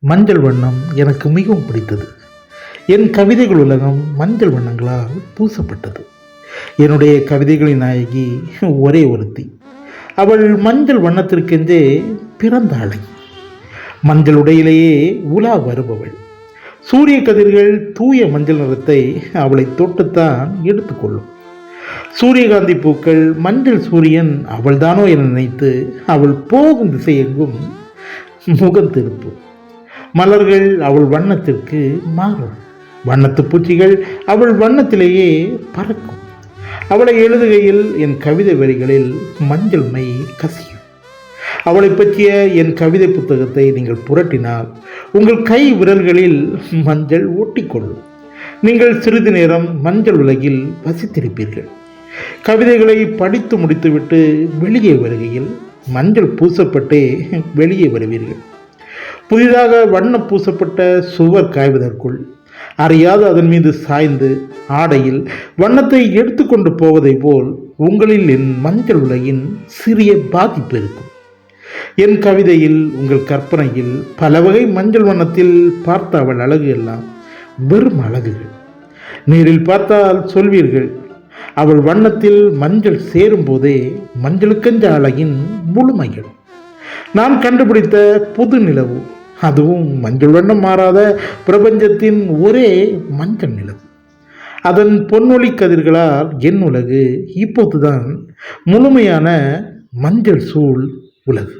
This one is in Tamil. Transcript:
மஞ்சள் வண்ணம் எனக்கு மிகவும் பிடித்தது. என் கவிதைகள் உலகம் மஞ்சள் வண்ணங்களால் பூசப்பட்டது. என்னுடைய கவிதைகளின் நாயகி ஒரே ஒருத்தி. அவள் மஞ்சள் வண்ணத்திற்கென்றே பிறந்த அலை. மஞ்சள் உடையிலேயே உலா வருபவள். சூரிய கதிர்கள் தூய மஞ்சள் நிறத்தை அவளை தொட்டுத்தான் எடுத்துக்கொள்ளும். சூரியகாந்தி பூக்கள் மஞ்சள் சூரியன் அவள்தானோ என நினைத்து அவள் போகும் திசையெங்கும் முகம் திருப்பும். மலர்கள் அவள் வண்ணத்திற்கு மாறும். வண்ணத்து பூச்சிகள் அவள் வண்ணத்திலேயே பறக்கும். அவளை எழுதுகையில் என் கவிதை வரிகளில் மஞ்சள் மை கசியும். அவளை பற்றிய என் கவிதை புத்தகத்தை நீங்கள் புரட்டினால் உங்கள் கை விரல்களில் மஞ்சள் ஒட்டிக்கொள்ளும். நீங்கள் சிறிது நேரம் மஞ்சள் உலகில் வசித்திருப்பீர்கள். கவிதைகளை படித்து முடித்துவிட்டு வெளியே வருகையில் மஞ்சள் பூசப்பட்டே வெளியே வருவீர்கள். புதிதாக வண்ணம் பூசப்பட்ட சுவர் காய்வதற்குள் அறியாத அதன் மீது சாய்ந்து ஆடையில் வண்ணத்தை எடுத்துக்கொண்டு போவதை போல் உங்களில் என் மஞ்சள் உலகின் சிறிய பாதிப்பு இருக்கும். என் கவிதையில் உங்கள் கற்பனையில் பல வகை மஞ்சள் வண்ணத்தில் பார்த்த அவள் அழகு எல்லாம் வெறும் அழகுகள். நேரில் பார்த்தால் சொல்வீர்கள், அவள் வண்ணத்தில் மஞ்சள் சேரும் போதே மஞ்சளுக்கென்ற அழகின் முழுமைகள். நான் கண்டுபிடித்த புது நிலவு, அதுவும் மஞ்சள் வண்ணம் மாறாத பிரபஞ்சத்தின் ஒரே மஞ்சள் நிலவு. அதன் பொன்னொழி கதிர்களால் என் உலகு இப்போதுதான் முழுமையான மஞ்சள் சூழ் உலகு.